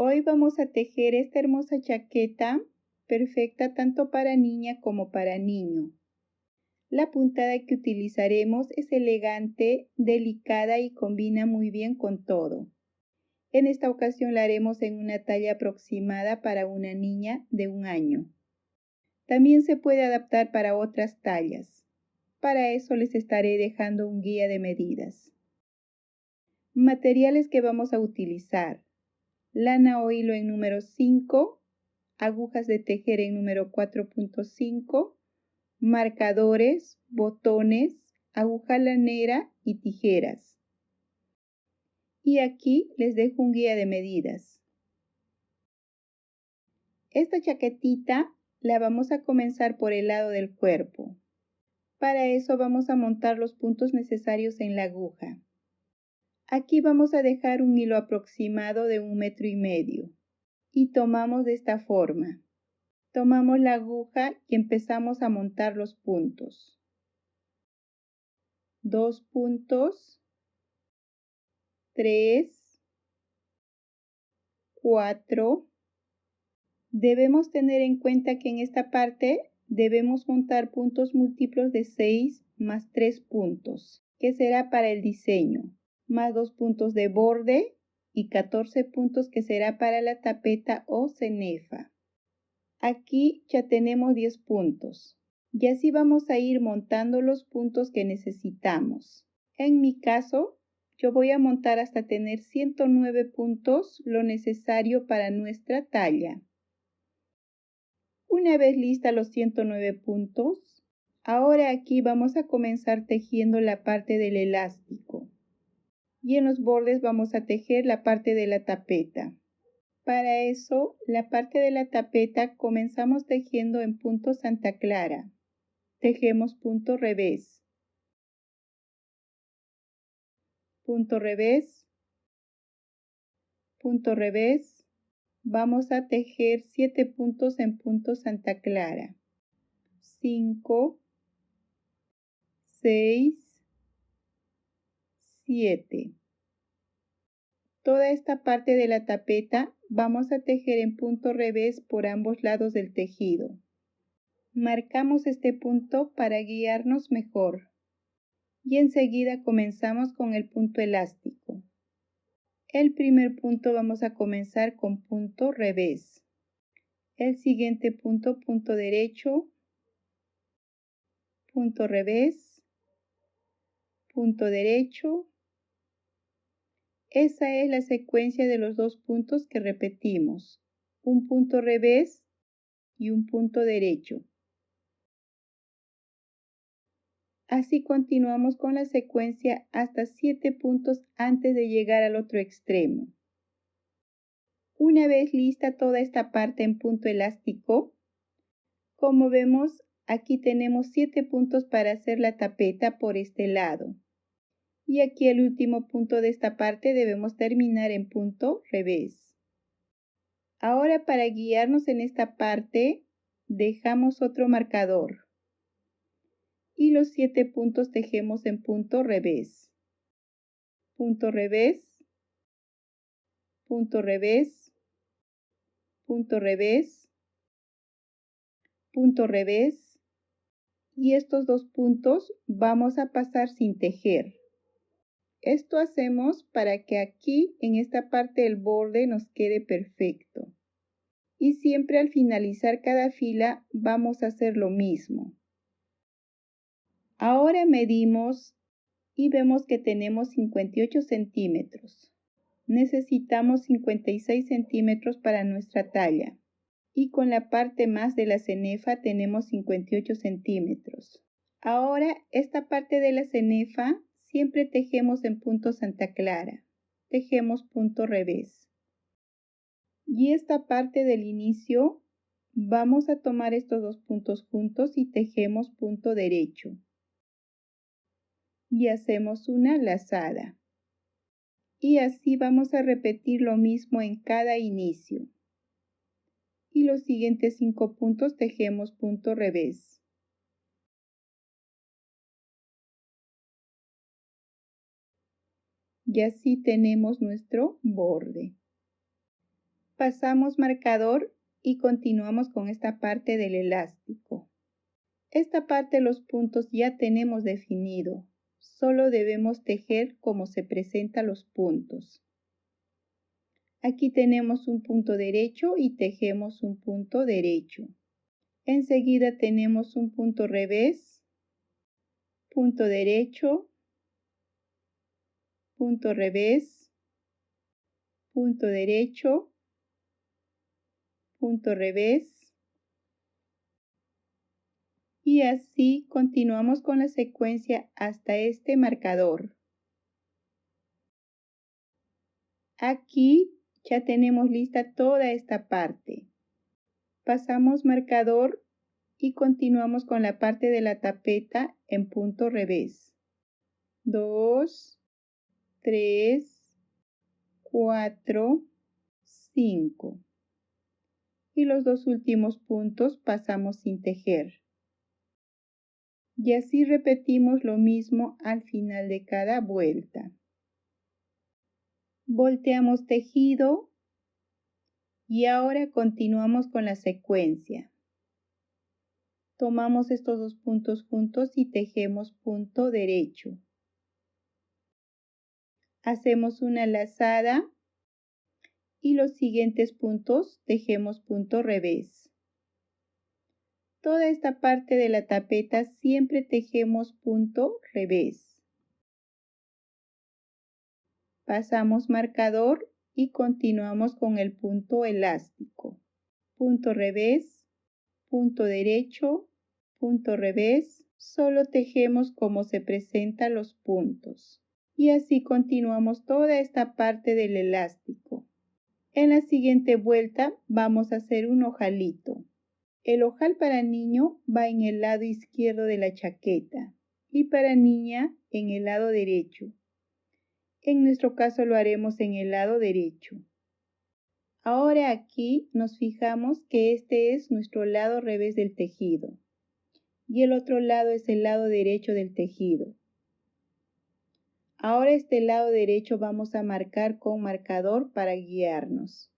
Hoy vamos a tejer esta hermosa chaqueta, perfecta tanto para niña como para niño. La puntada que utilizaremos es elegante, delicada y combina muy bien con todo. En esta ocasión la haremos en una talla aproximada para una niña de 1 año. También se puede adaptar para otras tallas. Para eso les estaré dejando un guía de medidas. Materiales que vamos a utilizar: lana o hilo en número 5, agujas de tejer en número 4.5, marcadores, botones, aguja lanera y tijeras. Y aquí les dejo un guía de medidas. Esta chaquetita la vamos a comenzar por el lado del cuerpo. Para eso vamos a montar los puntos necesarios en la aguja. Aquí vamos a dejar un hilo aproximado de 1,5 metros y tomamos de esta forma. Tomamos la aguja y empezamos a montar los puntos. 2 puntos, 3, 4. Debemos tener en cuenta que en esta parte debemos montar puntos múltiplos de 6 más 3 puntos, que será para el diseño, más 2 puntos de borde y 14 puntos que será para la tapeta o cenefa. Aquí ya tenemos 10 puntos. Y así vamos a ir montando los puntos que necesitamos. En mi caso, yo voy a montar hasta tener 109 puntos, lo necesario para nuestra talla. Una vez lista los 109 puntos, ahora aquí vamos a comenzar tejiendo la parte del elástico. Y en los bordes vamos a tejer la parte de la tapeta. Para eso, la parte de la tapeta comenzamos tejiendo en punto Santa Clara. Tejemos punto revés. Punto revés. Punto revés. Vamos a tejer 7 puntos en punto Santa Clara. 5, 6, 7. Toda esta parte de la tapeta vamos a tejer en punto revés por ambos lados del tejido. Marcamos este punto para guiarnos mejor. Y enseguida comenzamos con el punto elástico. El primer punto vamos a comenzar con punto revés. El siguiente punto, punto derecho, punto revés, punto derecho. Esa es la secuencia de los 2 puntos que repetimos. Un punto revés y un punto derecho. Así continuamos con la secuencia hasta 7 puntos antes de llegar al otro extremo. Una vez lista toda esta parte en punto elástico, como vemos, aquí tenemos 7 puntos para hacer la tapeta por este lado. Y aquí el último punto de esta parte debemos terminar en punto revés. Ahora para guiarnos en esta parte, dejamos otro marcador. Y los 7 puntos tejemos en punto revés. Punto revés. Punto revés. Punto revés. Punto revés. Y estos 2 puntos vamos a pasar sin tejer. Esto hacemos para que aquí en esta parte del borde nos quede perfecto. Y siempre al finalizar cada fila vamos a hacer lo mismo. Ahora medimos y vemos que tenemos 58 centímetros. Necesitamos 56 centímetros para nuestra talla. Y con la parte más de la cenefa tenemos 58 centímetros. Ahora esta parte de la cenefa siempre tejemos en punto Santa Clara. Tejemos punto revés. Y esta parte del inicio vamos a tomar estos 2 puntos juntos y tejemos punto derecho. Y hacemos una lazada. Y así vamos a repetir lo mismo en cada inicio. Y los siguientes 5 puntos tejemos punto revés. Y así tenemos nuestro borde. Pasamos marcador y continuamos con esta parte del elástico. Esta parte los puntos ya tenemos definido. Solo debemos tejer como se presentan los puntos. Aquí tenemos un punto derecho y tejemos un punto derecho. Enseguida tenemos un punto revés, punto derecho, punto revés, punto derecho, punto revés. Y así continuamos con la secuencia hasta este marcador. Aquí ya tenemos lista toda esta parte. Pasamos marcador y continuamos con la parte de la tapeta en punto revés. 2, 3, 4, 5. Y los dos últimos puntos pasamos sin tejer. Y así repetimos lo mismo al final de cada vuelta. Volteamos tejido y ahora continuamos con la secuencia. Tomamos estos dos puntos juntos y tejemos punto derecho. Hacemos una lazada y los siguientes puntos tejemos punto revés. Toda esta parte de la tapeta siempre tejemos punto revés. Pasamos marcador y continuamos con el punto elástico. Punto revés, punto derecho, punto revés. Solo tejemos como se presentan los puntos. Y así continuamos toda esta parte del elástico. En la siguiente vuelta vamos a hacer un ojalito. El ojal para niño va en el lado izquierdo de la chaqueta y para niña en el lado derecho. En nuestro caso lo haremos en el lado derecho. Ahora aquí nos fijamos que este es nuestro lado revés del tejido y el otro lado es el lado derecho del tejido. Ahora este lado derecho vamos a marcar con marcador para guiarnos.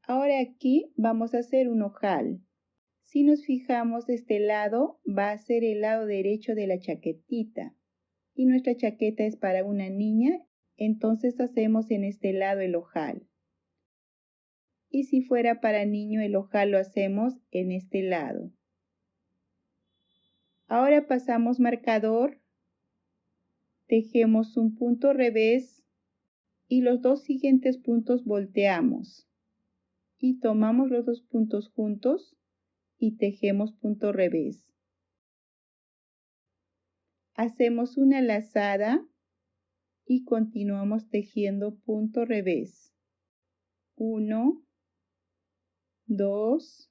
Ahora aquí vamos a hacer un ojal. Si nos fijamos, este lado va a ser el lado derecho de la chaquetita y nuestra chaqueta es para una niña, entonces hacemos en este lado el ojal. Y si fuera para niño, el ojal lo hacemos en este lado. Ahora pasamos marcador, tejemos un punto revés y los dos siguientes puntos volteamos. Y tomamos los dos puntos juntos y tejemos punto revés. Hacemos una lazada y continuamos tejiendo punto revés. 1, 2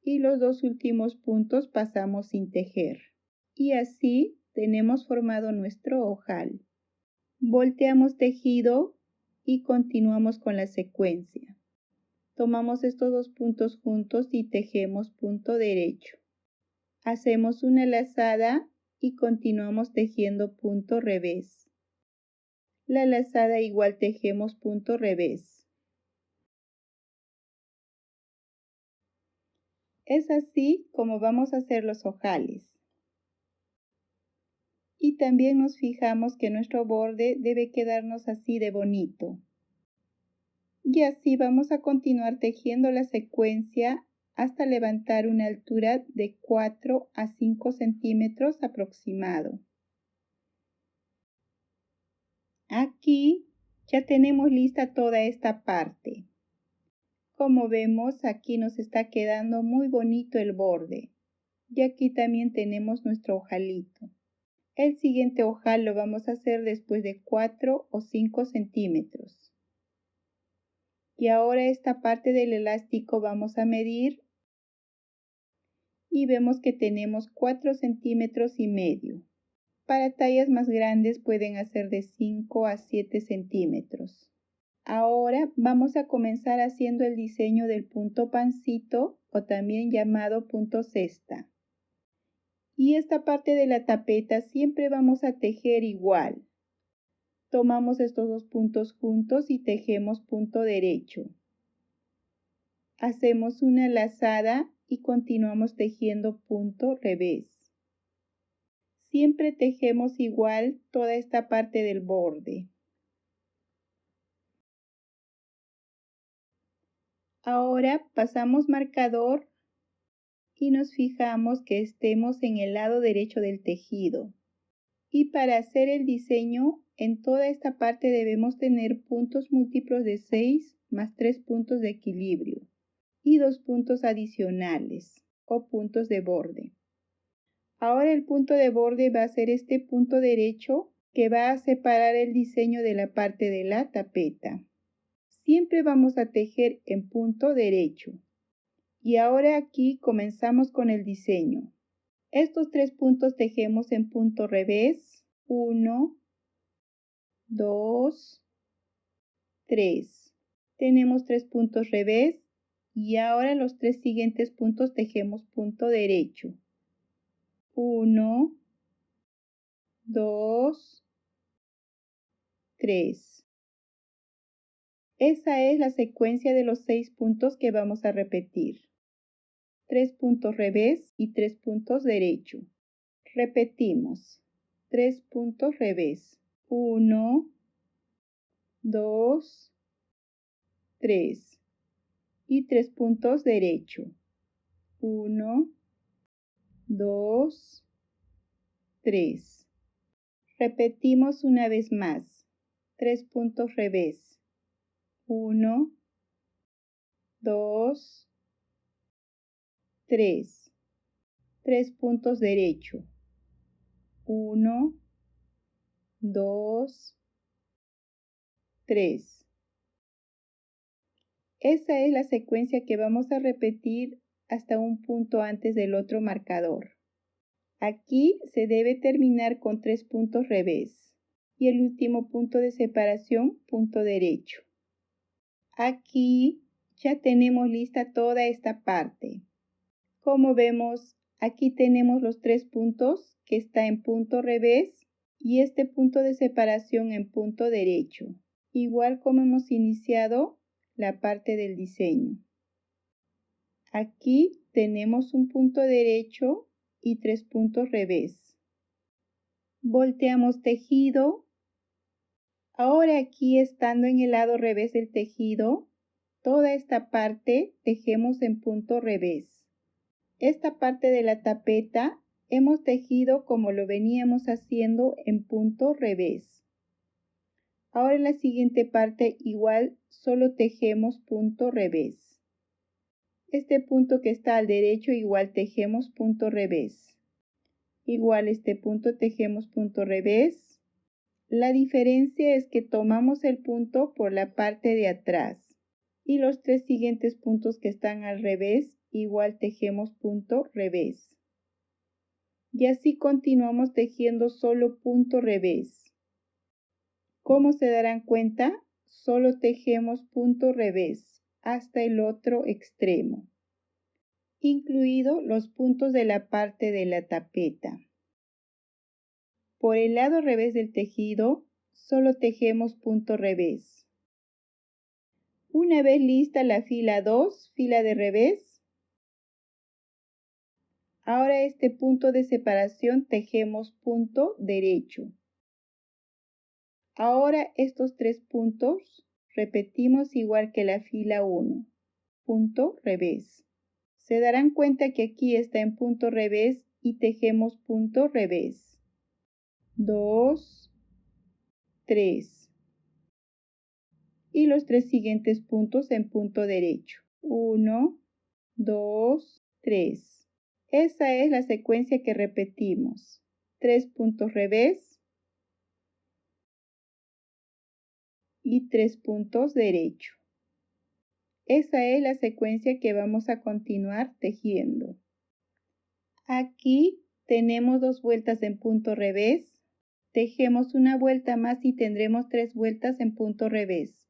y los dos últimos puntos pasamos sin tejer. Y así tenemos formado nuestro ojal. Volteamos tejido y continuamos con la secuencia. Tomamos estos dos puntos juntos y tejemos punto derecho. Hacemos una lazada y continuamos tejiendo punto revés. La lazada igual tejemos punto revés. Es así como vamos a hacer los ojales. Y también nos fijamos que nuestro borde debe quedarnos así de bonito. Y así vamos a continuar tejiendo la secuencia hasta levantar una altura de 4 a 5 centímetros aproximado. Aquí ya tenemos lista toda esta parte. Como vemos, aquí nos está quedando muy bonito el borde. Y aquí también tenemos nuestro ojalito. El siguiente ojal lo vamos a hacer después de 4 o 5 centímetros. Y ahora esta parte del elástico vamos a medir y vemos que tenemos 4 centímetros y medio. Para tallas más grandes pueden hacer de 5 a 7 centímetros. Ahora vamos a comenzar haciendo el diseño del punto pancito o también llamado punto cesta. Y esta parte de la tapeta siempre vamos a tejer igual. Tomamos estos dos puntos juntos y tejemos punto derecho. Hacemos una lazada y continuamos tejiendo punto revés. Siempre tejemos igual toda esta parte del borde. Ahora pasamos marcador y nos fijamos que estemos en el lado derecho del tejido. Y para hacer el diseño, en toda esta parte debemos tener puntos múltiplos de 6 más 3 puntos de equilibrio y 2 puntos adicionales o puntos de borde. Ahora el punto de borde va a ser este punto derecho que va a separar el diseño de la parte de la tapeta. Siempre vamos a tejer en punto derecho. Y ahora aquí comenzamos con el diseño. Estos 3 puntos tejemos en punto revés. 1, 2, 3. Tenemos 3 puntos revés y ahora los 3 siguientes puntos tejemos punto derecho. 1, 2, 3. Esa es la secuencia de los 6 puntos que vamos a repetir. 3 puntos revés y 3 puntos derecho. Repetimos. 3 puntos revés. 1, 2, 3. Y 3 puntos derecho. 1, 2, 3. Repetimos una vez más. 3 puntos revés. 1, 2, 3. 3 puntos derecho. 1, 2, 3. Esa es la secuencia que vamos a repetir hasta un punto antes del otro marcador. Aquí se debe terminar con 3 puntos revés y el último punto de separación, punto derecho. Aquí ya tenemos lista toda esta parte. Como vemos, aquí tenemos los 3 puntos que está en punto revés y este punto de separación en punto derecho, igual como hemos iniciado la parte del diseño. Aquí tenemos un punto derecho y 3 puntos revés. Volteamos tejido. Ahora aquí estando en el lado revés del tejido, toda esta parte tejemos en punto revés. Esta parte de la tapeta hemos tejido como lo veníamos haciendo en punto revés. Ahora en la siguiente parte igual solo tejemos punto revés. Este punto que está al derecho igual tejemos punto revés. Igual este punto tejemos punto revés. La diferencia es que tomamos el punto por la parte de atrás y los 3 siguientes puntos que están al revés igual tejemos punto revés. Y así continuamos tejiendo solo punto revés. Como se darán cuenta, solo tejemos punto revés hasta el otro extremo, incluidos los puntos de la parte de la tapeta. Por el lado revés del tejido, solo tejemos punto revés. Una vez lista la fila 2, fila de revés, ahora este punto de separación tejemos punto derecho. Ahora estos 3 puntos repetimos igual que la fila 1, punto revés. Se darán cuenta que aquí está en punto revés y tejemos punto revés. 2, 3. Y los 3 siguientes puntos en punto derecho. 1, 2, 3. Esa es la secuencia que repetimos. 3 puntos revés y 3 puntos derecho. Esa es la secuencia que vamos a continuar tejiendo. Aquí tenemos 2 vueltas en punto revés. Tejemos una vuelta más y tendremos 3 vueltas en punto revés.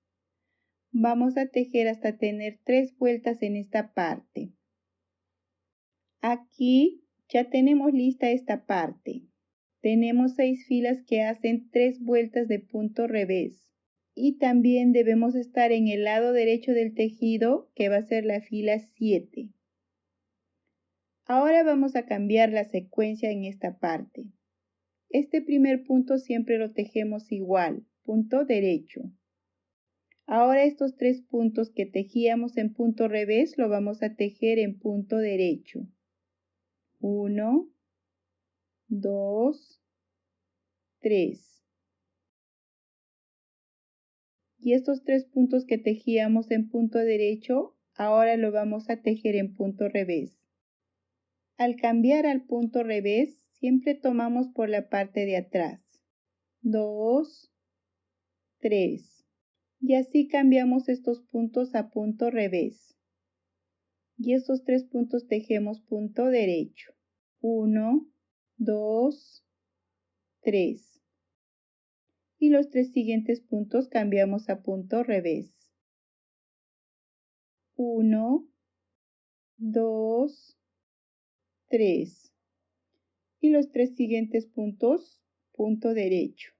Vamos a tejer hasta tener 3 vueltas en esta parte. Aquí ya tenemos lista esta parte. tenemos 6 filas que hacen 3 vueltas de punto revés. Y también debemos estar en el lado derecho del tejido, que va a ser la fila 7. Ahora vamos a cambiar la secuencia en esta parte. Este primer punto siempre lo tejemos igual, punto derecho. Ahora estos 3 puntos que tejíamos en punto revés lo vamos a tejer en punto derecho. 1, 2, 3. Y estos 3 puntos que tejíamos en punto derecho, ahora lo vamos a tejer en punto revés. Al cambiar al punto revés, siempre tomamos por la parte de atrás. 2, 3. Y así cambiamos estos puntos a punto revés. Y estos 3 puntos tejemos punto derecho. 1, 2, 3. Y los 3 siguientes puntos cambiamos a punto revés. 1, 2, 3. Y los 3 siguientes puntos, punto derecho.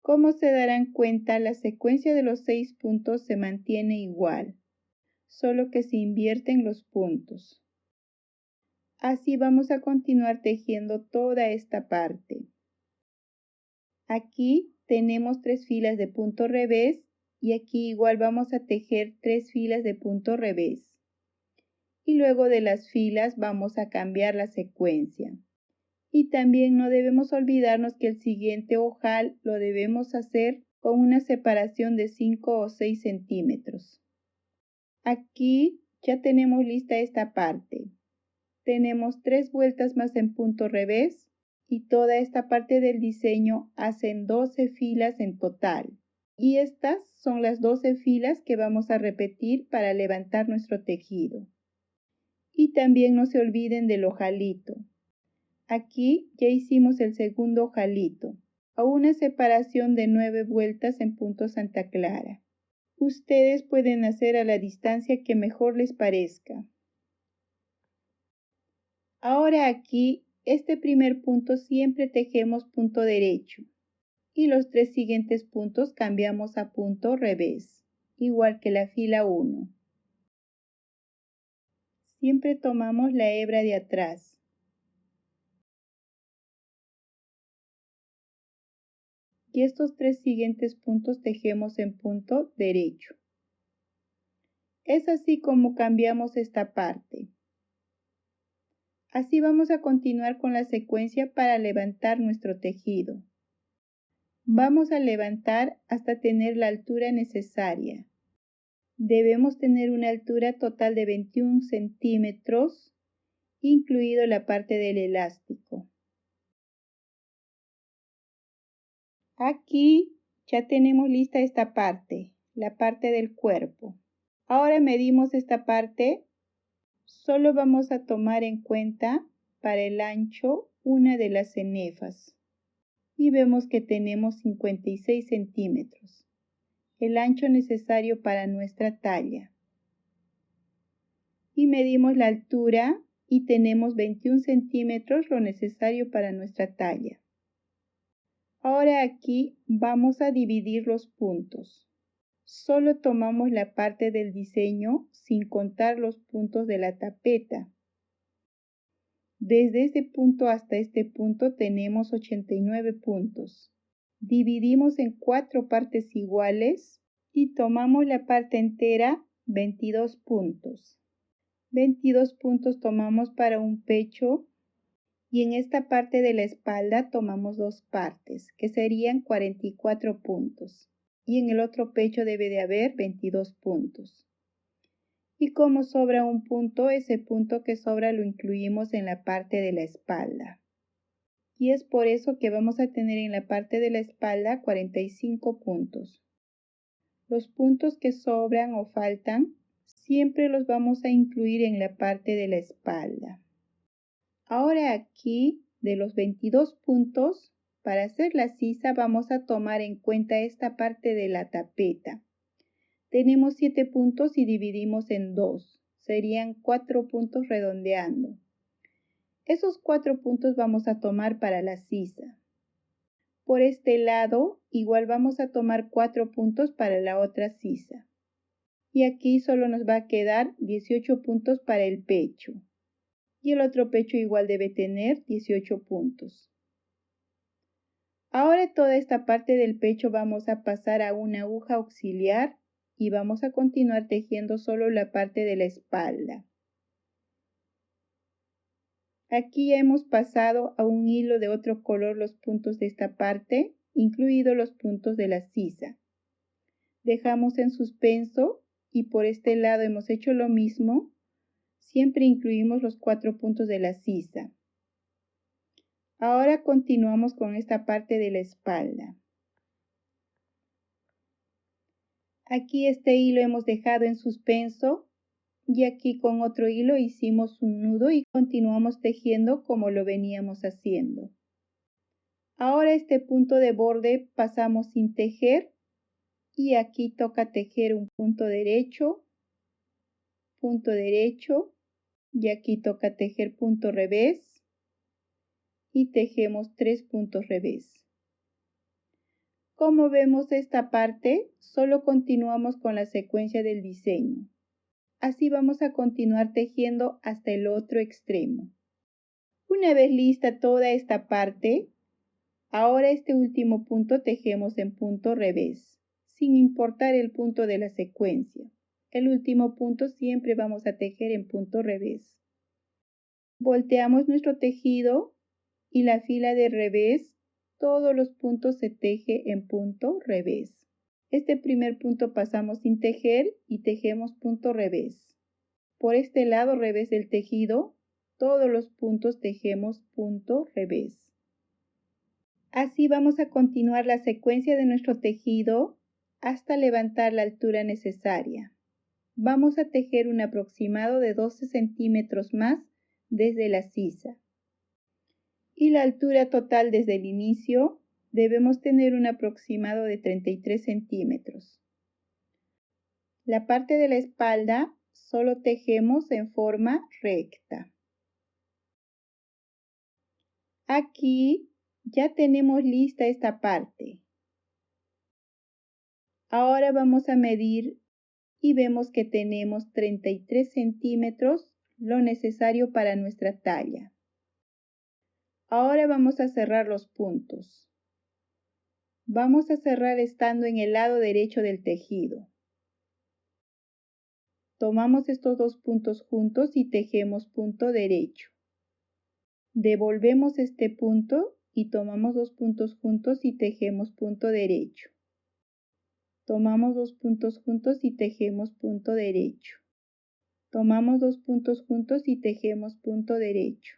Como se darán cuenta, la secuencia de los 6 puntos se mantiene igual, solo que se invierten los puntos. Así vamos a continuar tejiendo toda esta parte. Aquí tenemos 3 filas de punto revés y aquí igual vamos a tejer 3 filas de punto revés. Y luego de las filas vamos a cambiar la secuencia. Y también no debemos olvidarnos que el siguiente ojal lo debemos hacer con una separación de 5 o 6 centímetros. Aquí ya tenemos lista esta parte. Tenemos 3 vueltas más en punto revés y toda esta parte del diseño hacen 12 filas en total. Y estas son las 12 filas que vamos a repetir para levantar nuestro tejido. Y también no se olviden del ojalito. Aquí ya hicimos el segundo ojalito, a una separación de 9 vueltas en punto Santa Clara. Ustedes pueden hacer a la distancia que mejor les parezca. Ahora aquí, este primer punto siempre tejemos punto derecho y los 3 siguientes puntos cambiamos a punto revés, igual que la fila 1. Siempre tomamos la hebra de atrás. Y estos 3 siguientes puntos tejemos en punto derecho. Es así como cambiamos esta parte. Así vamos a continuar con la secuencia para levantar nuestro tejido. Vamos a levantar hasta tener la altura necesaria. Debemos tener una altura total de 21 centímetros, incluido la parte del elástico. Aquí ya tenemos lista esta parte, la parte del cuerpo. Ahora medimos esta parte. Solo vamos a tomar en cuenta para el ancho una de las cenefas. Y vemos que tenemos 56 centímetros, el ancho necesario para nuestra talla. Y medimos la altura y tenemos 21 centímetros, lo necesario para nuestra talla. Ahora aquí vamos a dividir los puntos. Solo tomamos la parte del diseño sin contar los puntos de la tapeta. Desde este punto hasta este punto tenemos 89 puntos. Dividimos en 4 partes iguales y tomamos la parte entera, 22 puntos. 22 puntos tomamos para un pecho y en esta parte de la espalda tomamos 2 partes, que serían 44 puntos. Y en el otro pecho debe de haber 22 puntos. Y como sobra un punto, ese punto que sobra lo incluimos en la parte de la espalda. Y es por eso que vamos a tener en la parte de la espalda 45 puntos. Los puntos que sobran o faltan, siempre los vamos a incluir en la parte de la espalda. Ahora aquí, de los 22 puntos, para hacer la sisa vamos a tomar en cuenta esta parte de la tapeta. Tenemos 7 puntos y dividimos en 2. Serían 4 puntos redondeando. Esos 4 puntos vamos a tomar para la sisa. Por este lado, igual vamos a tomar 4 puntos para la otra sisa. Y aquí solo nos va a quedar 18 puntos para el pecho. Y el otro pecho igual debe tener 18 puntos. Ahora toda esta parte del pecho vamos a pasar a una aguja auxiliar y vamos a continuar tejiendo solo la parte de la espalda. Aquí ya hemos pasado a un hilo de otro color los puntos de esta parte, incluidos los puntos de la sisa. Dejamos en suspenso y por este lado hemos hecho lo mismo. Siempre incluimos los 4 puntos de la sisa. Ahora continuamos con esta parte de la espalda. Aquí este hilo hemos dejado en suspenso. Y aquí con otro hilo hicimos un nudo y continuamos tejiendo como lo veníamos haciendo. Ahora este punto de borde pasamos sin tejer y aquí toca tejer un punto derecho y aquí toca tejer punto revés y tejemos 3 puntos revés. Como vemos esta parte, solo continuamos con la secuencia del diseño. Así vamos a continuar tejiendo hasta el otro extremo. Una vez lista toda esta parte, ahora este último punto tejemos en punto revés, sin importar el punto de la secuencia. El último punto siempre vamos a tejer en punto revés. Volteamos nuestro tejido y la fila de revés, todos los puntos se teje en punto revés. Este primer punto pasamos sin tejer y tejemos punto revés. Por este lado revés del tejido, todos los puntos tejemos punto revés. Así vamos a continuar la secuencia de nuestro tejido hasta levantar la altura necesaria. Vamos a tejer un aproximado de 12 centímetros más desde la sisa. Y la altura total desde el inicio debemos tener un aproximado de 33 centímetros. La parte de la espalda solo tejemos en forma recta. Aquí ya tenemos lista esta parte. Ahora vamos a medir y vemos que tenemos 33 centímetros, lo necesario para nuestra talla. Ahora vamos a cerrar los puntos. Vamos a cerrar estando en el lado derecho del tejido. Tomamos estos dos puntos juntos y tejemos punto derecho. Devolvemos este punto y tomamos dos puntos juntos y tejemos punto derecho. Tomamos dos puntos juntos y tejemos punto derecho. Tomamos dos puntos juntos y tejemos punto derecho.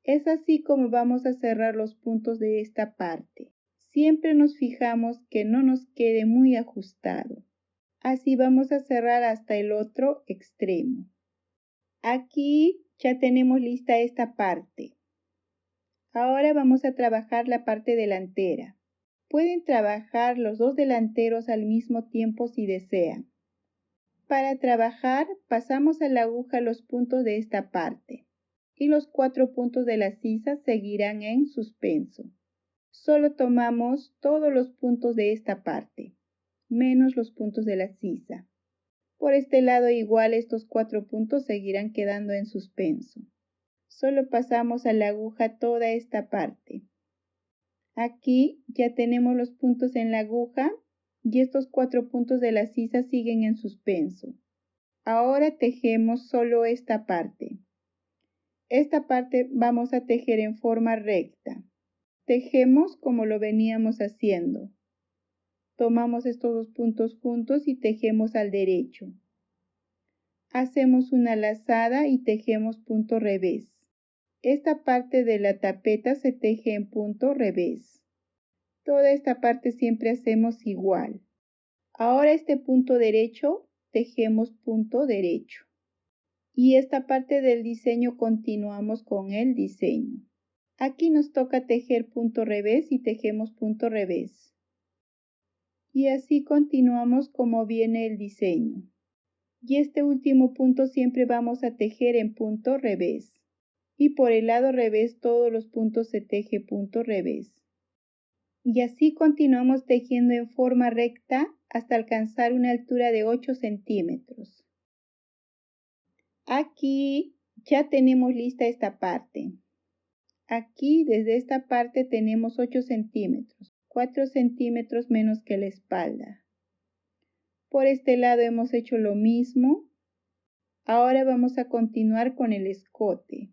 Es así como vamos a cerrar los puntos de esta parte. Siempre nos fijamos que no nos quede muy ajustado. Así vamos a cerrar hasta el otro extremo. Aquí ya tenemos lista esta parte. Ahora vamos a trabajar la parte delantera. Pueden trabajar los dos delanteros al mismo tiempo si desean. Para trabajar, pasamos a la aguja los puntos de esta parte y los 4 puntos de la sisa seguirán en suspenso. Solo tomamos todos los puntos de esta parte, menos los puntos de la sisa. Por este lado igual estos 4 puntos seguirán quedando en suspenso. Solo pasamos a la aguja toda esta parte. Aquí ya tenemos los puntos en la aguja y estos 4 puntos de la sisa siguen en suspenso. Ahora tejemos solo esta parte. Esta parte vamos a tejer en forma recta. Tejemos como lo veníamos haciendo. Tomamos estos dos puntos juntos y tejemos al derecho. Hacemos una lazada y tejemos punto revés. Esta parte de la tapeta se teje en punto revés. Toda esta parte siempre hacemos igual. Ahora este punto derecho, tejemos punto derecho. Y esta parte del diseño continuamos con el diseño. Aquí nos toca tejer punto revés y tejemos punto revés. Y así continuamos como viene el diseño. Y este último punto siempre vamos a tejer en punto revés. Y por el lado revés todos los puntos se teje punto revés. Y así continuamos tejiendo en forma recta hasta alcanzar una altura de 8 centímetros. Aquí ya tenemos lista esta parte. Aquí desde esta parte tenemos 8 centímetros, 4 centímetros menos que la espalda. Por este lado hemos hecho lo mismo. Ahora vamos a continuar con el escote.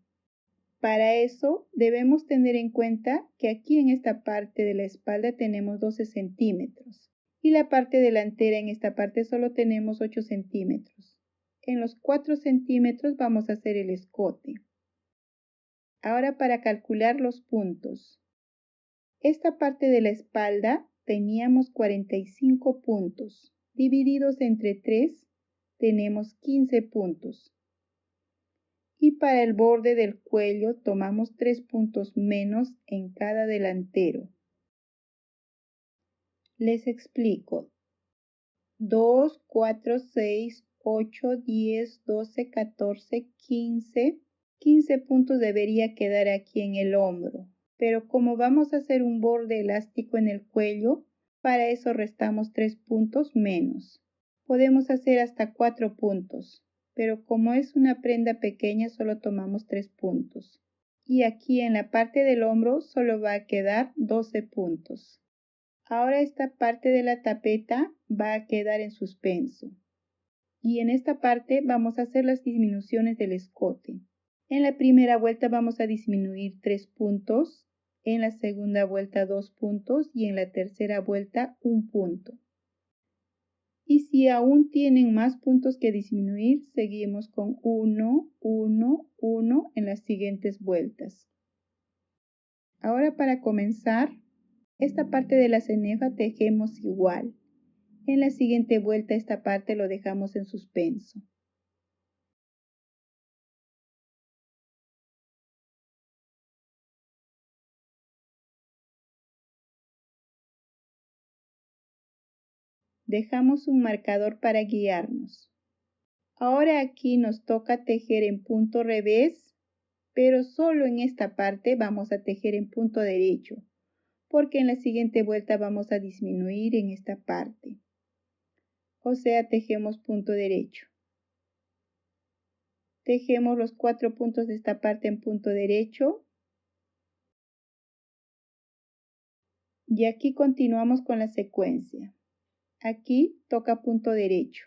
Para eso debemos tener en cuenta que aquí en esta parte de la espalda tenemos 12 centímetros y la parte delantera en esta parte solo tenemos 8 centímetros. En los 4 centímetros vamos a hacer el escote. Ahora para calcular los puntos. Esta parte de la espalda teníamos 45 puntos. Divididos entre 3 tenemos 15 puntos. Y para el borde del cuello tomamos 3 puntos menos en cada delantero. Les explico. 2, 4, 6, 8, 10, 12, 14, 15. 15 puntos debería quedar aquí en el hombro. Pero como vamos a hacer un borde elástico en el cuello, para eso restamos 3 puntos menos. Podemos hacer hasta 4 puntos. Pero como es una prenda pequeña solo tomamos 3 puntos. Y aquí en la parte del hombro solo va a quedar 12 puntos. Ahora esta parte de la tapeta va a quedar en suspenso. Y en esta parte vamos a hacer las disminuciones del escote. En la primera vuelta vamos a disminuir 3 puntos, en la segunda vuelta 2 puntos y en la tercera vuelta 1 punto. Y si aún tienen más puntos que disminuir, seguimos con 1, 1, 1 en las siguientes vueltas. Ahora para comenzar, esta parte de la cenefa tejemos igual. En la siguiente vuelta esta parte lo dejamos en suspenso. Dejamos un marcador para guiarnos. Ahora aquí nos toca tejer en punto revés, pero solo en esta parte vamos a tejer en punto derecho, porque en la siguiente vuelta vamos a disminuir en esta parte. O sea, tejemos punto derecho. Tejemos los 4 puntos de esta parte en punto derecho. Y aquí continuamos con la secuencia. Aquí toca punto derecho.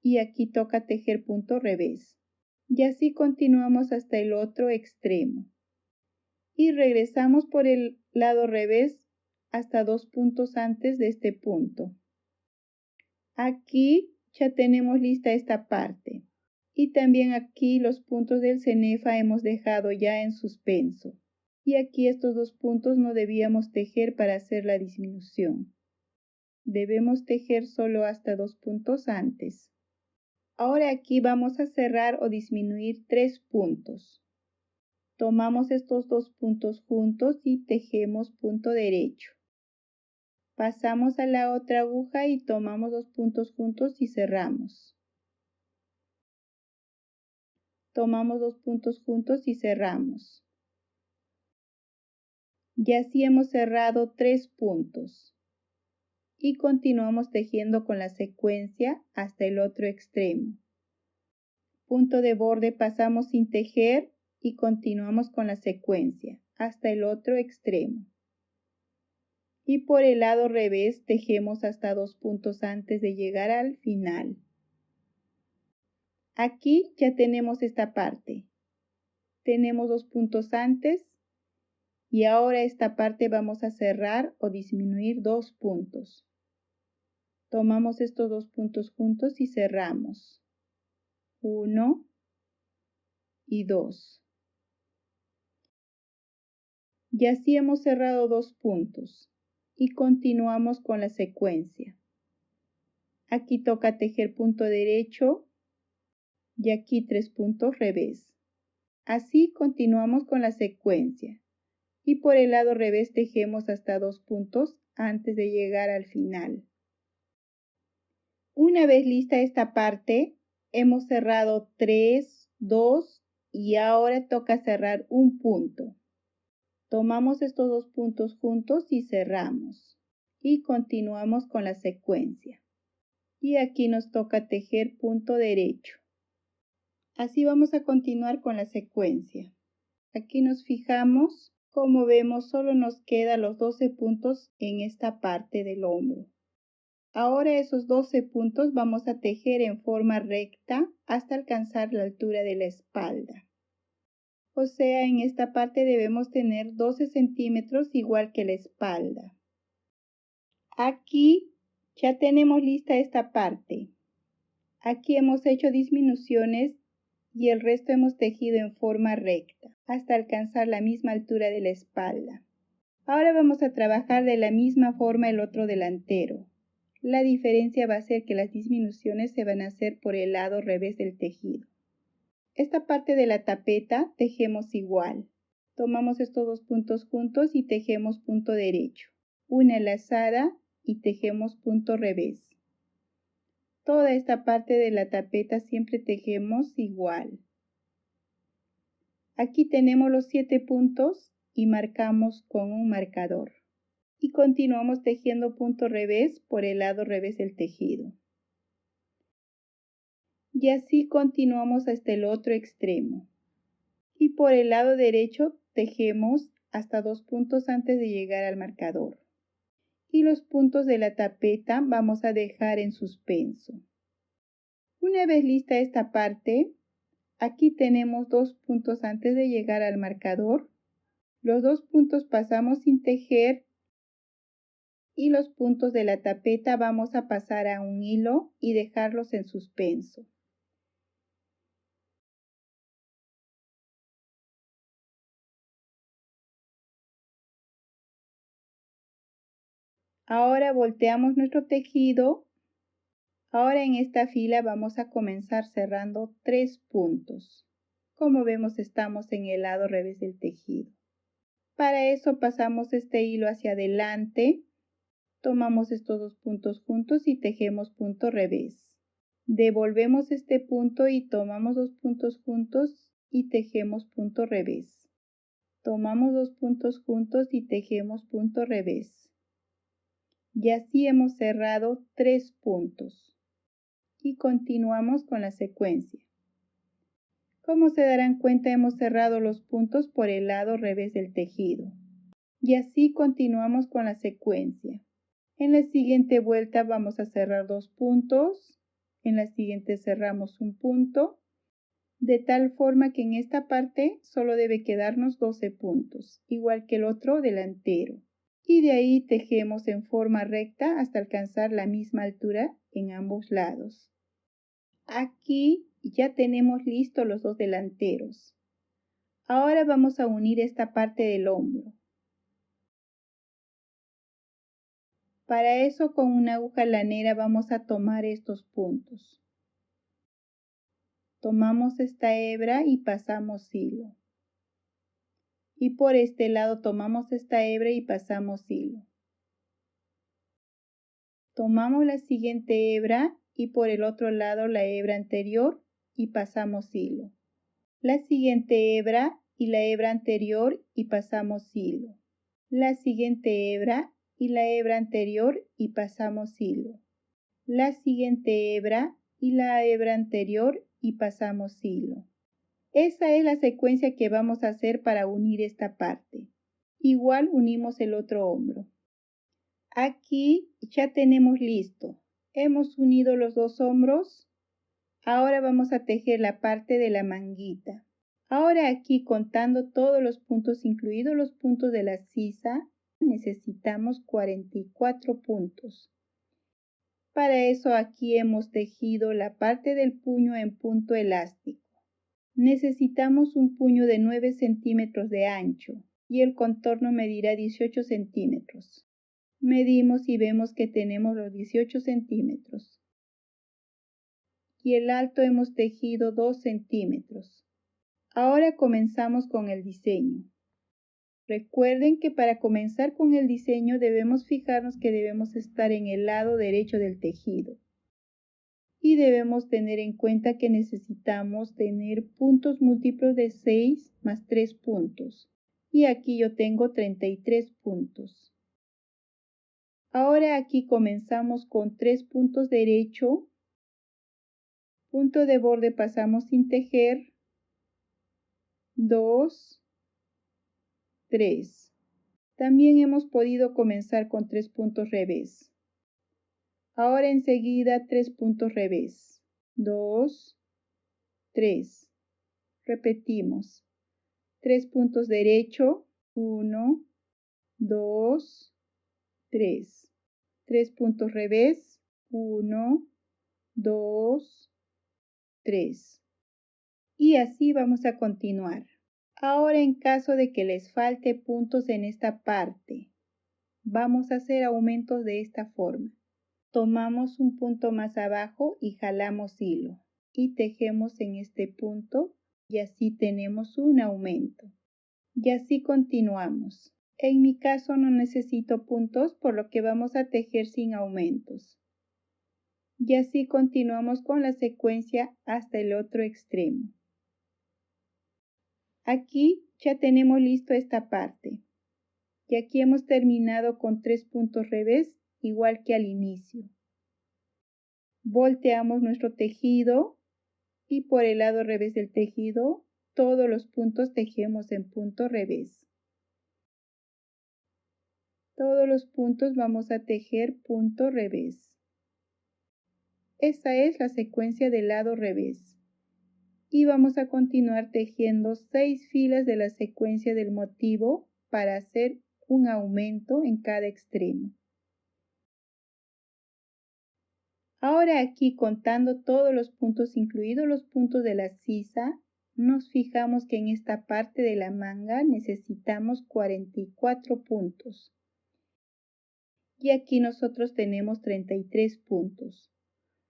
Y aquí toca tejer punto revés. Y así continuamos hasta el otro extremo. Y regresamos por el lado revés hasta 2 puntos antes de este punto. Aquí ya tenemos lista esta parte. Y también aquí los puntos del cenefa hemos dejado ya en suspenso. Y aquí estos 2 puntos no debíamos tejer para hacer la disminución. Debemos tejer solo hasta 2 puntos antes. Ahora aquí vamos a cerrar o disminuir 3 puntos. Tomamos estos 2 puntos juntos y tejemos punto derecho. Pasamos a la otra aguja y tomamos 2 puntos juntos y cerramos. Tomamos 2 puntos juntos y cerramos. Y así hemos cerrado 3 puntos. Y continuamos tejiendo con la secuencia hasta el otro extremo. Punto de borde pasamos sin tejer y continuamos con la secuencia hasta el otro extremo. Y por el lado revés tejemos hasta 2 puntos antes de llegar al final. Aquí ya tenemos esta parte. Tenemos 2 puntos antes y ahora esta parte vamos a cerrar o disminuir 2 puntos. Tomamos estos 2 puntos juntos y cerramos. 1 y 2. Y así hemos cerrado 2 puntos y continuamos con la secuencia. Aquí toca tejer punto derecho y aquí 3 puntos revés. Así continuamos con la secuencia y por el lado revés tejemos hasta 2 puntos antes de llegar al final. Una vez lista esta parte, hemos cerrado 3, 2 y ahora toca cerrar un punto. Tomamos estos dos puntos juntos y cerramos. Y continuamos con la secuencia. Y aquí nos toca tejer punto derecho. Así vamos a continuar con la secuencia. Aquí nos fijamos, como vemos solo nos quedan los 12 puntos en esta parte del hombro. Ahora esos 12 puntos vamos a tejer en forma recta hasta alcanzar la altura de la espalda. O sea, en esta parte debemos tener 12 centímetros igual que la espalda. Aquí ya tenemos lista esta parte. Aquí hemos hecho disminuciones y el resto hemos tejido en forma recta hasta alcanzar la misma altura de la espalda. Ahora vamos a trabajar de la misma forma el otro delantero. La diferencia va a ser que las disminuciones se van a hacer por el lado revés del tejido. Esta parte de la tapeta tejemos igual. Tomamos estos dos puntos juntos y tejemos punto derecho. Una lazada y tejemos punto revés. Toda esta parte de la tapeta siempre tejemos igual. Aquí tenemos los 7 puntos y marcamos con un marcador. Y continuamos tejiendo punto revés por el lado revés del tejido. Y así continuamos hasta el otro extremo. Y por el lado derecho tejemos hasta 2 puntos antes de llegar al marcador. Y los puntos de la tapeta vamos a dejar en suspenso. Una vez lista esta parte, aquí tenemos 2 puntos antes de llegar al marcador. Los 2 puntos pasamos sin tejer y los puntos de la tapeta vamos a pasar a un hilo y dejarlos en suspenso. Ahora volteamos nuestro tejido. Ahora en esta fila vamos a comenzar cerrando 3 puntos. Como vemos estamos en el lado revés del tejido. Para eso pasamos este hilo hacia adelante, tomamos estos 2 puntos juntos y tejemos punto revés. Devolvemos este punto y tomamos 2 puntos juntos y tejemos punto revés. Tomamos 2 puntos juntos y tejemos punto revés. Y así hemos cerrado 3 puntos. Y continuamos con la secuencia. Como se darán cuenta, hemos cerrado los puntos por el lado revés del tejido. Y así continuamos con la secuencia. En la siguiente vuelta vamos a cerrar 2 puntos. En la siguiente cerramos un punto. De tal forma que en esta parte solo debe quedarnos 12 puntos, igual que el otro delantero. Y de ahí tejemos en forma recta hasta alcanzar la misma altura en ambos lados. Aquí ya tenemos listos los dos delanteros. Ahora vamos a unir esta parte del hombro. Para eso con una aguja lanera vamos a tomar estos puntos. Tomamos esta hebra y pasamos hilo. Y por este lado tomamos esta hebra y pasamos hilo. Tomamos la siguiente hebra y por el otro lado la hebra anterior y pasamos hilo. La siguiente hebra y la hebra anterior y pasamos hilo. La siguiente hebra y la hebra anterior y pasamos hilo. La siguiente hebra y la hebra anterior y pasamos hilo. Esa es la secuencia que vamos a hacer para unir esta parte. Igual unimos el otro hombro. Aquí ya tenemos listo. Hemos unido los dos hombros. Ahora vamos a tejer la parte de la manguita. Ahora aquí contando todos los puntos, incluidos los puntos de la sisa, necesitamos 44 puntos. Para eso aquí hemos tejido la parte del puño en punto elástico. Necesitamos un puño de 9 centímetros de ancho y el contorno medirá 18 centímetros. Medimos y vemos que tenemos los 18 centímetros. Y el alto hemos tejido 2 centímetros. Ahora comenzamos con el diseño. Recuerden que para comenzar con el diseño debemos fijarnos que debemos estar en el lado derecho del tejido. Y debemos tener en cuenta que necesitamos tener puntos múltiplos de 6 más 3 puntos. y aquí yo tengo 33 puntos. Ahora aquí comenzamos con 3 puntos derecho, punto de borde pasamos sin tejer, 2, 3. También hemos podido comenzar con 3 puntos revés. Ahora enseguida 3 puntos revés, 2, 3. Repetimos, 3 puntos derecho, 1, 2, 3. 3 puntos revés, 1, 2, 3. Y así vamos a continuar. Ahora en caso de que les falte puntos en esta parte, vamos a hacer aumentos de esta forma. Tomamos un punto más abajo y jalamos hilo y tejemos en este punto y así tenemos un aumento. Y así continuamos. En mi caso no necesito puntos, por lo que vamos a tejer sin aumentos. Y así continuamos con la secuencia hasta el otro extremo. Aquí ya tenemos listo esta parte. Y aquí hemos terminado con 3 puntos revés, igual que al inicio. Volteamos nuestro tejido y por el lado revés del tejido, todos los puntos tejemos en punto revés. Todos los puntos vamos a tejer punto revés. Esta es la secuencia del lado revés. Y vamos a continuar tejiendo 6 filas de la secuencia del motivo para hacer un aumento en cada extremo. Ahora aquí contando todos los puntos, incluidos los puntos de la sisa, nos fijamos que en esta parte de la manga necesitamos 44 puntos. Y aquí nosotros tenemos 33 puntos.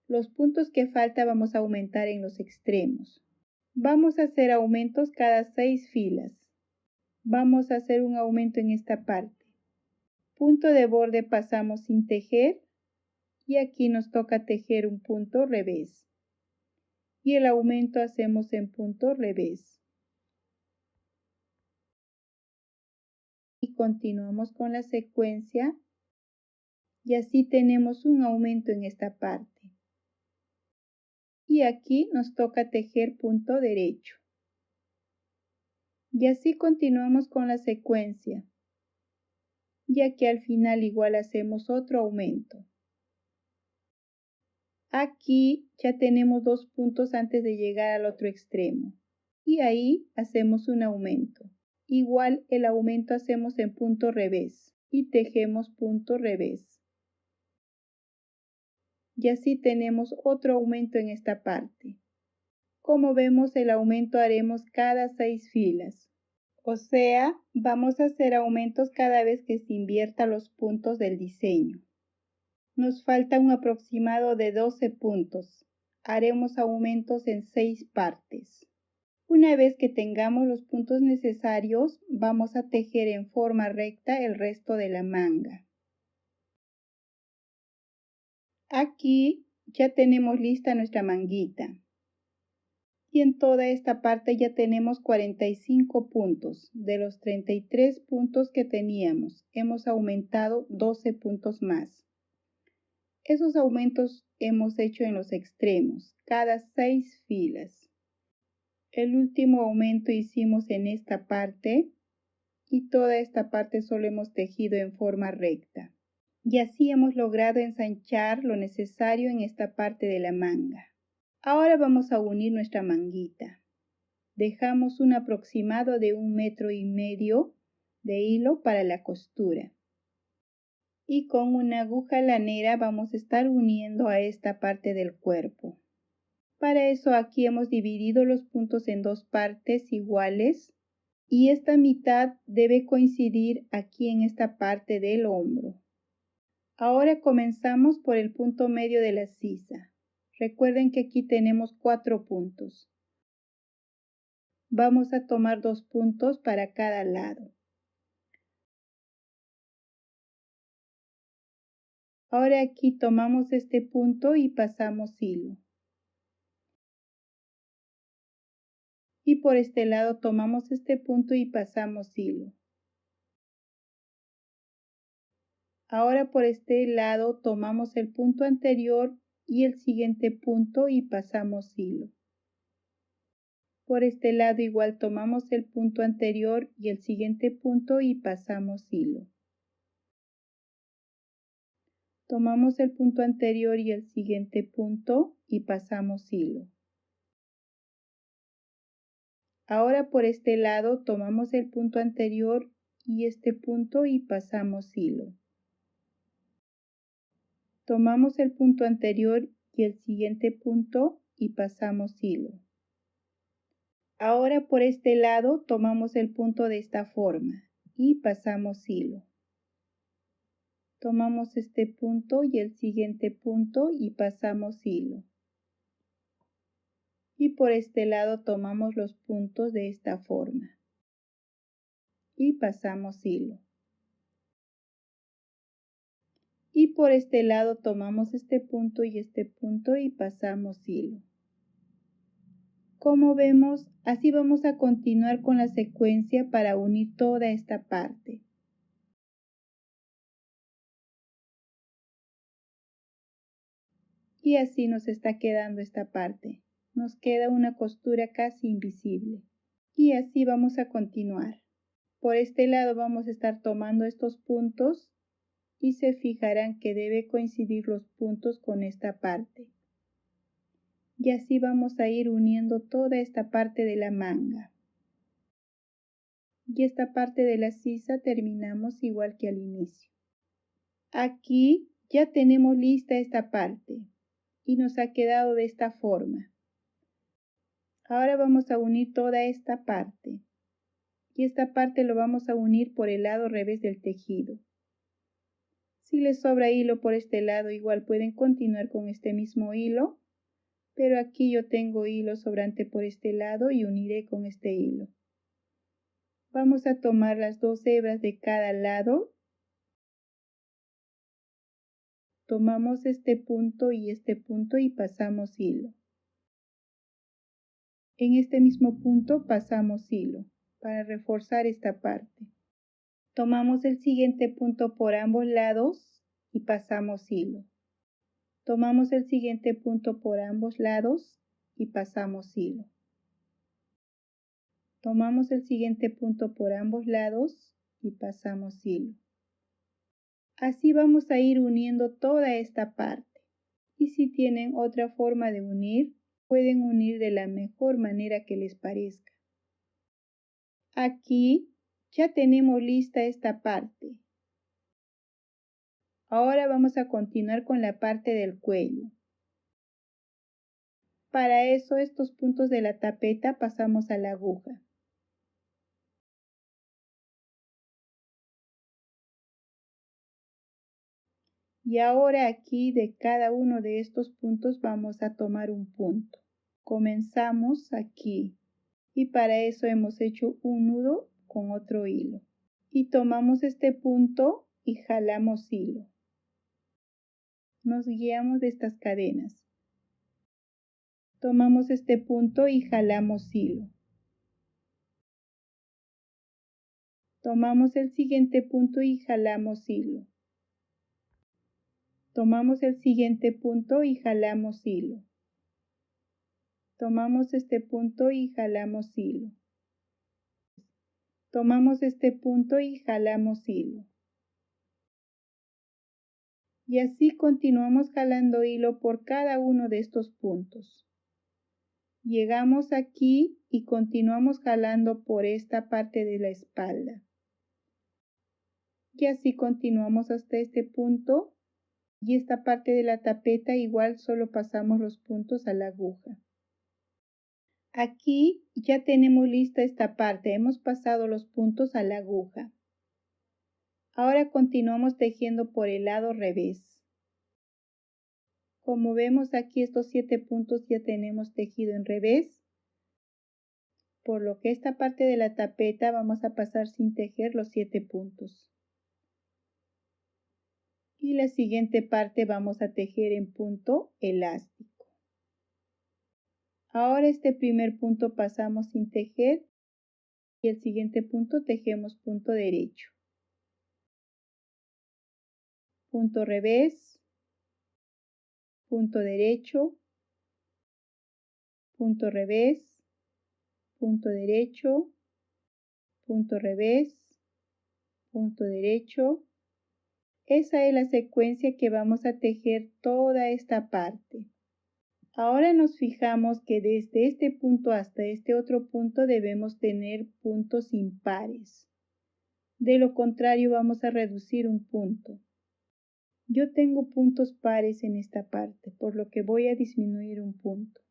Los puntos que falta vamos a aumentar en los extremos. Vamos a hacer aumentos cada 6 filas. Vamos a hacer un aumento en esta parte. Punto de borde pasamos sin tejer y aquí nos toca tejer un punto revés. Y el aumento hacemos en punto revés. Y continuamos con la secuencia y así tenemos un aumento en esta parte. Y aquí nos toca tejer punto derecho. Y así continuamos con la secuencia, ya que al final igual hacemos otro aumento. Aquí ya tenemos 2 puntos antes de llegar al otro extremo y ahí hacemos un aumento. Igual el aumento hacemos en punto revés y tejemos punto revés. Y así tenemos otro aumento en esta parte. Como vemos, el aumento haremos cada 6 filas. O sea, vamos a hacer aumentos cada vez que se invierta los puntos del diseño. Nos falta un aproximado de 12 puntos. Haremos aumentos en 6 partes. Una vez que tengamos los puntos necesarios, vamos a tejer en forma recta el resto de la manga. Aquí ya tenemos lista nuestra manguita. Y en toda esta parte ya tenemos 45 puntos. De los 33 puntos que teníamos, hemos aumentado 12 puntos más. Esos aumentos hemos hecho en los extremos, cada 6 filas. El último aumento hicimos en esta parte y toda esta parte solo hemos tejido en forma recta. Y así hemos logrado ensanchar lo necesario en esta parte de la manga. Ahora vamos a unir nuestra manguita. Dejamos un aproximado de 1,5 metros de hilo para la costura. Y con una aguja lanera vamos a estar uniendo a esta parte del cuerpo. Para eso aquí hemos dividido los puntos en 2 partes iguales y esta mitad debe coincidir aquí en esta parte del hombro. Ahora comenzamos por el punto medio de la sisa. Recuerden que aquí tenemos 4 puntos. Vamos a tomar 2 puntos para cada lado. Ahora aquí tomamos este punto y pasamos hilo. Y por este lado tomamos este punto y pasamos hilo. Ahora por este lado tomamos el punto anterior y el siguiente punto y pasamos hilo. Por este lado igual tomamos el punto anterior y el siguiente punto y pasamos hilo. Tomamos el punto anterior y el siguiente punto y pasamos hilo. Ahora por este lado tomamos el punto anterior y este punto y pasamos hilo. Tomamos el punto anterior y el siguiente punto y pasamos hilo. Ahora por este lado tomamos el punto de esta forma y pasamos hilo. Tomamos este punto y el siguiente punto y pasamos hilo. Y por este lado tomamos los puntos de esta forma y pasamos hilo. Y por este lado tomamos este punto y pasamos hilo. Como vemos, así vamos a continuar con la secuencia para unir toda esta parte. Y así nos está quedando esta parte. Nos queda una costura casi invisible. Y así vamos a continuar. Por este lado vamos a estar tomando estos puntos y se fijarán que debe coincidir los puntos con esta parte. Y así vamos a ir uniendo toda esta parte de la manga. Y esta parte de la sisa terminamos igual que al inicio. Aquí ya tenemos lista esta parte y nos ha quedado de esta forma. Ahora vamos a unir toda esta parte y esta parte lo vamos a unir por el lado revés del tejido. Si les sobra hilo por este lado, igual pueden continuar con este mismo hilo, pero aquí yo tengo hilo sobrante por este lado y uniré con este hilo. Vamos a tomar las 2 hebras de cada lado. Tomamos este punto y pasamos hilo. En este mismo punto pasamos hilo para reforzar esta parte. Tomamos el siguiente punto por ambos lados y pasamos hilo. Tomamos el siguiente punto por ambos lados y pasamos hilo. Tomamos el siguiente punto por ambos lados y pasamos hilo. Así vamos a ir uniendo toda esta parte. Y si tienen otra forma de unir, pueden unir de la mejor manera que les parezca. Aquí ya tenemos lista esta parte. Ahora vamos a continuar con la parte del cuello. Para eso estos puntos de la tapeta pasamos a la aguja. Y ahora aquí de cada uno de estos puntos vamos a tomar un punto. Comenzamos aquí y para eso hemos hecho un nudo con otro hilo. Y tomamos este punto y jalamos hilo. Nos guiamos de estas cadenas. Tomamos este punto y jalamos hilo. Tomamos el siguiente punto y jalamos hilo. Tomamos el siguiente punto y jalamos hilo. Tomamos este punto y jalamos hilo. Tomamos este punto y jalamos hilo. Y así continuamos jalando hilo por cada uno de estos puntos. Llegamos aquí y continuamos jalando por esta parte de la espalda. Y así continuamos hasta este punto. Y esta parte de la tapeta igual solo pasamos los puntos a la aguja. Aquí ya tenemos lista esta parte, hemos pasado los puntos a la aguja. Ahora continuamos tejiendo por el lado revés. Como vemos aquí estos 7 puntos ya tenemos tejido en revés, por lo que esta parte de la tapeta vamos a pasar sin tejer los 7 puntos. Y la siguiente parte vamos a tejer en punto elástico. Ahora este primer punto pasamos sin tejer y el siguiente punto tejemos punto derecho. Punto revés, punto derecho, punto revés, punto derecho, punto revés, punto derecho. Esa es la secuencia que vamos a tejer toda esta parte. Ahora nos fijamos que desde este punto hasta este otro punto debemos tener puntos impares. De lo contrario vamos a reducir un punto. Yo tengo puntos pares en esta parte, por lo que voy a disminuir un punto.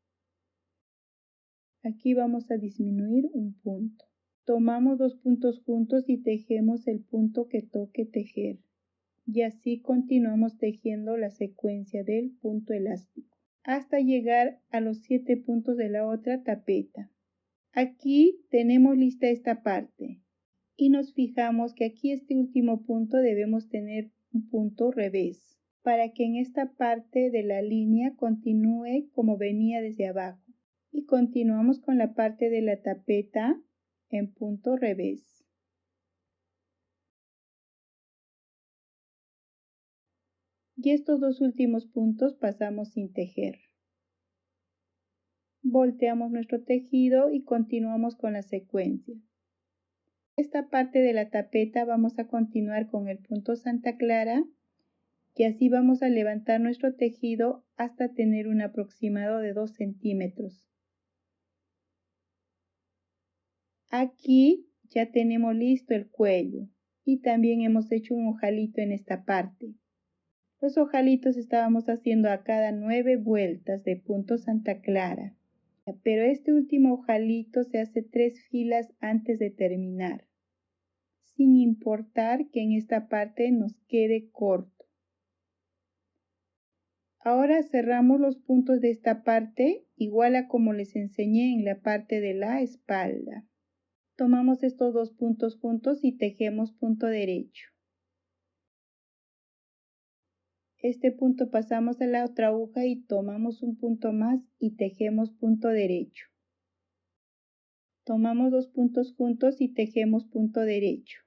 Aquí vamos a disminuir un punto. Tomamos dos puntos juntos y tejemos el punto que toque tejer. Y así continuamos tejiendo la secuencia del punto elástico hasta llegar a los 7 puntos de la otra tapeta. Aquí tenemos lista esta parte y nos fijamos que aquí este último punto debemos tener un punto revés para que en esta parte de la línea continúe como venía desde abajo y continuamos con la parte de la tapeta en punto revés. Y estos dos últimos puntos pasamos sin tejer. Volteamos nuestro tejido y continuamos con la secuencia. Esta parte de la tapeta vamos a continuar con el punto Santa Clara y así vamos a levantar nuestro tejido hasta tener un aproximado de 2 centímetros. Aquí ya tenemos listo el cuello y también hemos hecho un ojalito en esta parte. Los ojalitos estábamos haciendo a cada 9 vueltas de punto Santa Clara, pero este último ojalito se hace 3 filas antes de terminar, sin importar que en esta parte nos quede corto. Ahora cerramos los puntos de esta parte igual a como les enseñé en la parte de la espalda. Tomamos estos dos puntos juntos y tejemos punto derecho. Este punto pasamos a la otra aguja y tomamos un punto más y tejemos punto derecho. Tomamos dos puntos juntos y tejemos punto derecho.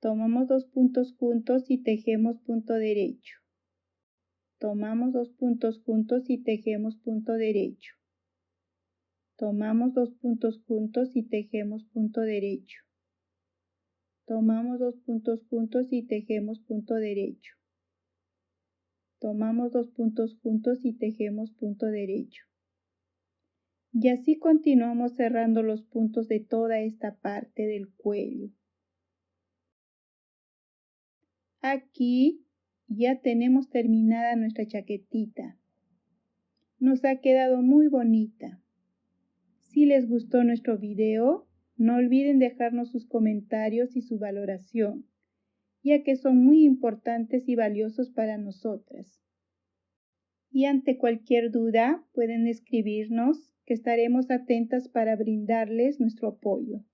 Tomamos dos puntos juntos y tejemos punto derecho. Tomamos dos puntos juntos y tejemos punto derecho. Tomamos dos puntos juntos y tejemos punto derecho. Tomamos dos puntos juntos y tejemos punto derecho. Tomamos dos puntos juntos y tejemos punto derecho. Y así continuamos cerrando los puntos de toda esta parte del cuello. Aquí ya tenemos terminada nuestra chaquetita. Nos ha quedado muy bonita. Si les gustó nuestro video, no olviden dejarnos sus comentarios y su valoración, ya que son muy importantes y valiosos para nosotras. Y ante cualquier duda pueden escribirnos, que estaremos atentas para brindarles nuestro apoyo.